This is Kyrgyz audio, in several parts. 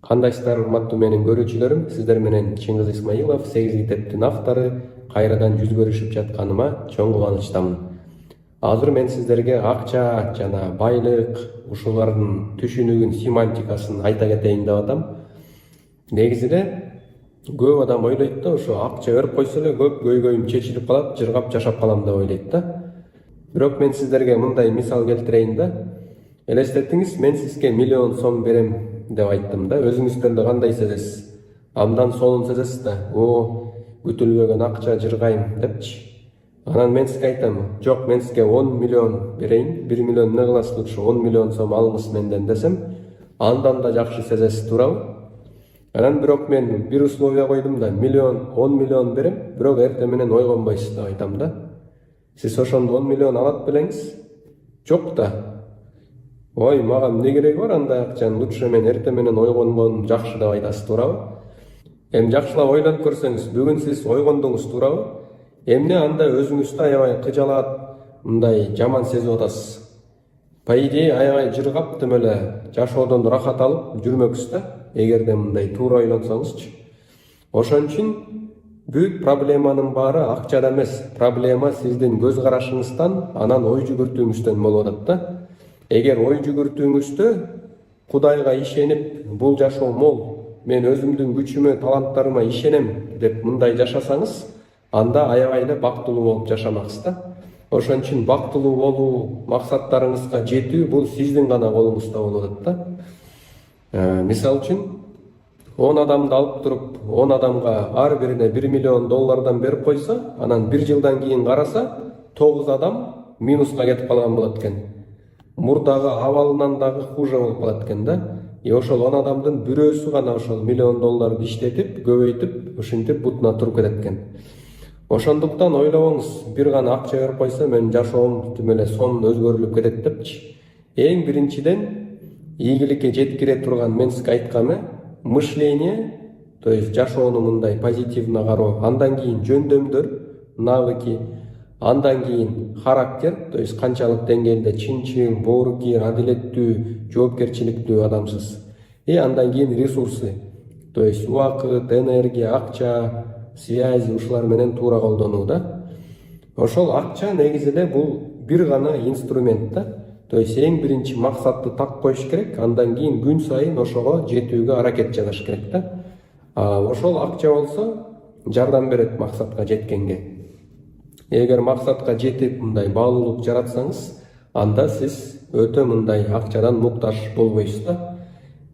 Кандайсыздар урматтуу менин көрүүчүлөрүм, сиздер менен Чыңгыз Исмаилов, 8 китептин автору, кайрадан жүз көрүшүп жатканыма чоң кубанычтамын. Азыр мен сиздерге акча жана байлык ушулардын түшүнүгүн, семантикасын айта кетейин деп атам. Негизи эле көп адам ойлойт да, ошо акча берип койсо эле көп көйгөйүм чечилип калат, жыргап жашап калам деп ойлойт да. Бирок мен сиздерге мындай мисал келтирейин да. Элестетиңиз, мен сизге 1 000 000 сом берем деп айттым да. Өзүңүздөр да кандай сезесиз? Андан сонун сезесиз да. Күтүлбөгөн акча жыргайм депчи. Анан мен сизге айтам, жок, мен сизге 10 миллион берейин, 1 миллион эмне кыласыз лучше, 10 миллион сом алыңыз менден десем, андан да жакшы сезесиз, туурабы? Анан бирок мен бир условия койдум да, 10 миллион берем, бирок эртең менен ойгонбойсуз деп айтам да. Сиз ошондо 10 миллион алат белеңиз? Жок да. Ой, мага эмне кереги бар андай акчанын, лучше мен эртең менен ойгонгон жакшы деп айтасыз, туурабы? Эми жакшылап ойлонуп көрсөңүз, бүгүн сиз ойгондуңуз, туурабы? Эмне анда өзүңүздү аябай кыжалаат, мындай жаман сезип атасыз? По идее, аябай жыргап тим эле жашоодон рахат алып жүрмөксүз да, эгерде мындай туура ойлонсоңузчу. Ошон үчүн бүт проблеманын баары акчада эмес, проблема сиздин көз карашыңыздан, анан ой жүгүртүүңүздөн болуп атат да. Эгер ой жүгүртүүңүздө Кудайга ишенип, бул жашоо мол, мен өзүмдүн күчүмө, таланттарыма ишенем деп мындай жашасаңыз, анда аябай эле бактылуу болуп жашамаксыз да. Ошон үчүн бактылуу болуу, максаттарыңызга жетүү бул сиздин гана колуңузда болуп атат да. Мисалы үчүн 10 адамды алып туруп, 10 адамга ар бирине 1 миллион доллардан берип койсо, анан 1 жылдан кийин караса, 9 адам минуска кетип калган болот экен. Мурдагы абалынан дагы хуже болуп калат экен да. Ошол 10 адамдын бирөөсү гана ошол миллион долларды иштетип, көбөйтүп, ушинтип бутуна туруп кетет экен. Ошондуктан ойлобоңуз, бир гана акча берип койсо менин жашоом тим эле сонун өзгөрүлүп кетет депчи. Эң биринчиден ийгиликке жеткире турган мен сизге айтканы мышление, то есть жашоону мындай позитивно кароо, андан кийин жөндөмдөр, навыки, андан кийин характер, то есть канчалык деңгээлде чынчыл, боорукир, адилеттүү, жоопкерчиликтүү адамсыз. Андан кийин ресурсы, то есть убакыт, энергия, акча, связи ушулар менен туура колдонуу да. Ошол акча негизи эле бул бир гана инструмент да. То есть эң биринчи максатты так коюш керек, андан кийин күн сайын ошого жетүүгө аракет жасаш керек да. Ошол акча болсо жардам берет максатка жеткенге. Эгер максатка жетип мындай баалуулук жаратсаңыз, анда сиз өтө мындай акчадан муктаж болбойсуз да.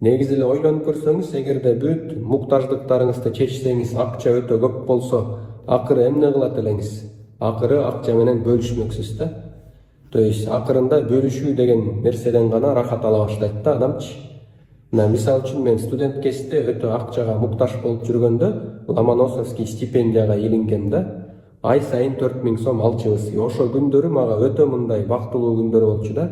Негизи эле ойлонуп көрсөңүз, эгерде бүт муктаждыктарыңызды чечсеңиз, акча өтө көп болсо, акыры эмне кылат элеңиз? Акыры акча менен бөлүшмөксүз да. То есть акырында бөлүшүү деген нерседен гана рахат ала баштайт да адамчы. Мисалы үчүн мен студент кезде өтө акчага муктаж болуп жүргөндө Ломоносовский стипендияга илингем да. Ай сайын 4000 сом алчубыз. Ошо күндөрү мага өтө мындай бактылуу күндөр болчу да.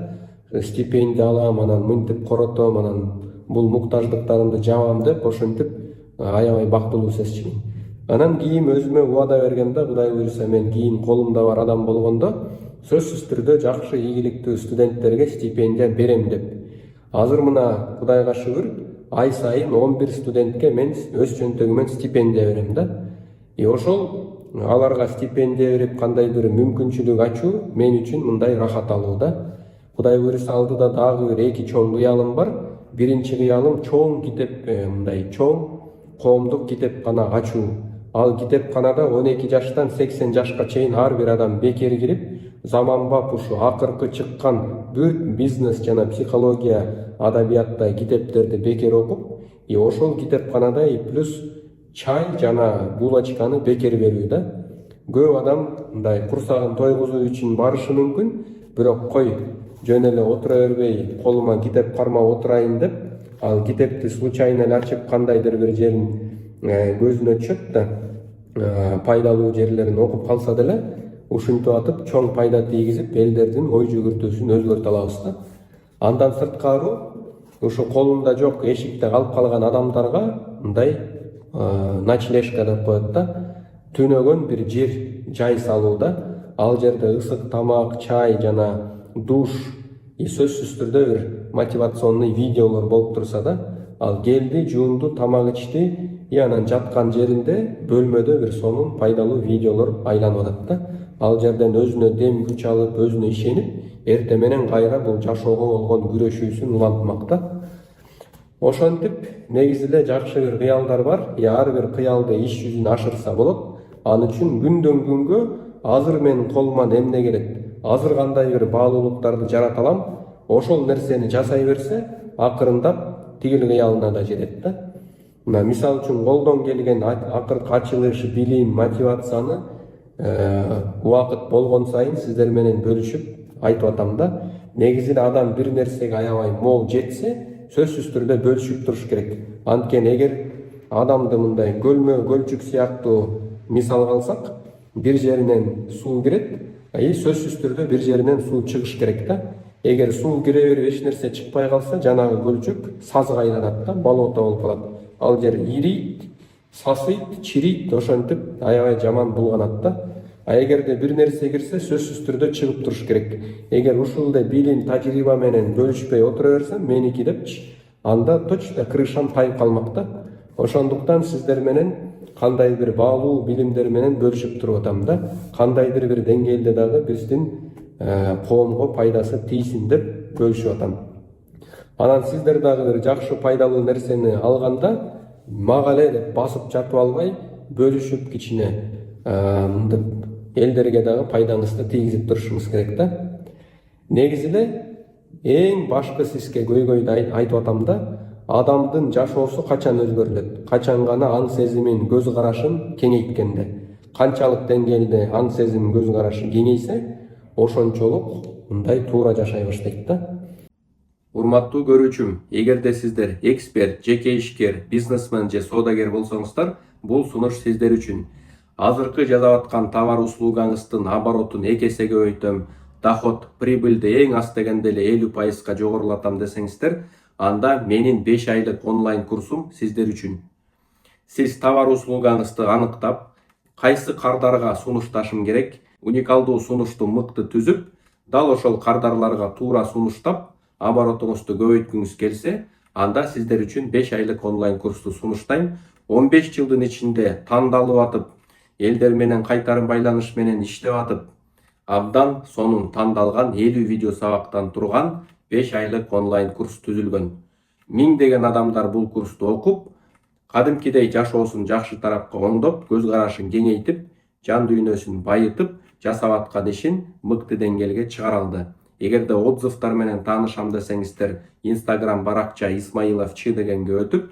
Стипендия алам, анан мынтип коротом, анан бул муктаждыктарымды жабам деп, ошентип аябай бактылуу сезчүмүн. Анан кийин өзүмө убада бергем да, Кудай буйруса мен кийин колумда бар адам болгондо сөзсүз түрдө жакшы ийгиликтүү студенттерге стипендия берем деп. Азыр мына Кудайга шүгүр, ай сайын 11 студентке мен өз чөнтөгүмөн стипендия берем да. Ошол аларга стипендия берип кандайдыр мүмкүнчүлүк ачуу мен үчүн мындай рахат алуу да. Кудай буйруса алдыда дагы бир 2 чоң кыялым бар. Биринчи кыялым чоң китеп, мындай чоң коомдук китепкана ачуу. Ал китепканада 12 жаштан 80 жашка чейин ар бир адам бекер кирип, заманбап ушу акыркы чыккан бүт бизнес жана психология, адабияттай китептерди бекер окуп, ошол китепканада плюс чай жана булочканы бекер берүү да. Көп адам мындай курсагын тойгузуу үчүн барышы мүмкүн, бирок кой жөн эле отура бербей, колума китеп кармап отурайын деп, ал китепти случайно эле ачып кандайдыр бир жерин көзүнө түшөт да, пайдалуу жерлерин окуп калса деле, ушинтип атып чоң пайда тийгизип, элдердин ой жүгүртүүсүн өзгөртө алабыз да. Андан сырткары ушу колунда жок, эшикте калып калган адамдарга мындай ночлежка деп коет да, түнөгөн бир жай салуу да. Ал жерде ысык тамак, чай жана душ, сөзсүз түрдө бир мотивационный видеолор болуп турса да, Ал келди, жуунду, тамак ичти, анан жаткан жеринде бөлмөдө бир сонун пайдалуу видеолор айланып атат да. Ал жерден өзүнө дем күч алып, өзүнө ишенип, эртең менен кайра бул жашоого болгон күрөшүүсүн улантмак да. Ошентип, негизи эле жакшы бир кыялдар бар. Ар бир кыялды иш жүзүнө ашырса болот. Ал үчүн күндөн күнгө азыр менин колуман эмне келет? Азыр кандай бир баалуулуктарды жарата алам? Ошол нерсени жасай берсе, акырындап тигил кыялына да жетет да. Мына мисалы үчүн колдон келген акыркы ачылыш, билим, мотивацияны убакыт болгон сайын сиздер менен бөлүшүп айтып атам да. Негизи эле адам бир нерсеге аябай мол жетсе, сөзсүз түрдө бөлүшүп туруш керек. Анткени эгер адамды мындай көлмө, көлчүк сыяктуу мисал алсак, бир жеринен суу кирет, сөзсүз түрдө бир жеринен суу чыгыш керек да. Эгер суу кире берип эч нерсе чыкпай калса, жанагы көлчүк сазга айланат да, болото болуп калат. Ал жер ирийт, сасыйт, чирийт, ошентип аябай жаман булганат да. Эгерде бир нерсе кирсе, сөзсүз түрдө чыгып туруш керек. Эгер ушундай билим, тажрыйба менен бөлүшпөй отура берсем, меники депчи, анда точно крышам тайып калмак да. Ошондуктан сиздер менен кандай бир баалуу билимдер менен бөлүшүп туруп атам да. Кандайдыр бир деңгээлде дагы биздин коомго пайдасы тийсин деп бөлүшүп атам. Анан сиздер дагы бир жакшы пайдалуу нерсени алганда, мага эле деп басып жатып албай, бөлүшүп кичине мынтип элдерге дагы пайдаңызды тийгизип турушуңуз керек да. Негизи эле эң башкы сизге көйгөйдү айтып атам да. Адамдын жашоосу качан өзгөрүлөт? Качан гана аң сезимин, көз карашын кеңейткенде. Канчалык деңгээлде аң сезим, көз карашы кеңейсе, ошончолук мындай туура жашай баштайт да. Урматтуу көрүүчүм, эгерде сиздер эксперт, жеке ишкер, бизнесмен же соодагер болсоңуздар, бул сунуш сиздер үчүн. Азыркы жасап аткан товар услугаңыздын оборотун 2 эсеге көбөйтөм, доход, прибыльди эң аз дегенде эле 50% жогорулатам десеңиздер, анда менин 5 айлык онлайн курсум сиздер үчүн. Сиз товар услугаңызды аныктап, кайсы кардарга сунушташым керек, уникалдуу сунушту мыкты түзүп, дал ошол кардарларга туура сунуштап, оборотуңузду көбөйткүңүз келсе, анда сиздер үчүн 5 айлык онлайн курсту сунуштайм. 15 жылдын ичинде тандалып атып, элдер менен кайтарым байланыш менен иштеп атып, абдан сонун тандалган 50 видео сабактан турган 5 айлык онлайн курс түзүлгөн. Миңдеген адамдар бул курсту окуп, кадимкидей жашоосун жакшы тарапка оңдоп, көз карашын кеңейтип, жан дүйнөсүн байытып, жасап аткан ишин мыкты деңгээлге чыгара алды. Эгерде отзывдар менен таанышам десеңиздер, Instagram баракча Исмаилов Ч дегенге өтүп,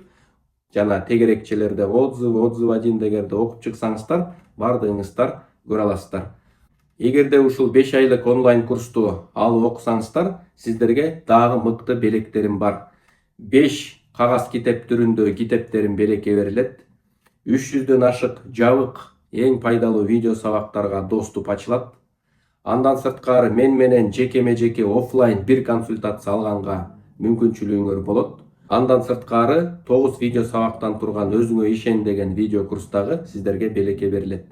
жана тегерекчелерде отзыв 1 дегенде окуп чыксаңыздар, бардыгыңыздар көрө аласыздар. Эгерде ушул 5 айлык онлайн курсту алып окусаңыздар, сиздерге дагы мыкты белектерим бар. 5 кагаз китеп түрүндө китептерим белекке берилет. 300дөн ашык жабык эң пайдалуу видео сабактарга доступ ачылат. Андан сырткары мен менен жекеме-жеке офлайн бир консультация алганга мүмкүнчүлүгүңөр болот. Андан сырткары 9 видео сабактан турган өзүңө ишен деген видео курс дагы сиздерге белекке берилет.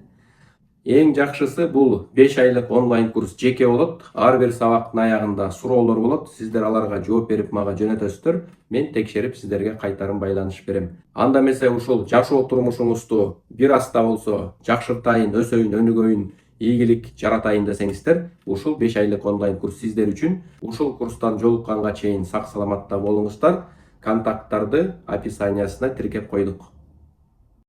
Эң жакшысы бул 5 айлык онлайн курс жеке болот. Ар бир сабактын аягында суроолор болот. Сиздер аларга жооп берип мага жөнөтөсүздөр. Мен текшерип сиздерге кайтарым байланыш берем. Анда эмесе ушул жашоо турмушуңузду бир аз да болсо жакшыртайын, өсөйүн, өнүгөйүн, ийгилик жаратайын десеңиздер, ушул 5 айлык онлайн курс сиздер үчүн. Ушул курстан жолукканга чейин сак саламатта болуңуздар. Контакттарды описаниясына тиркеп койдук.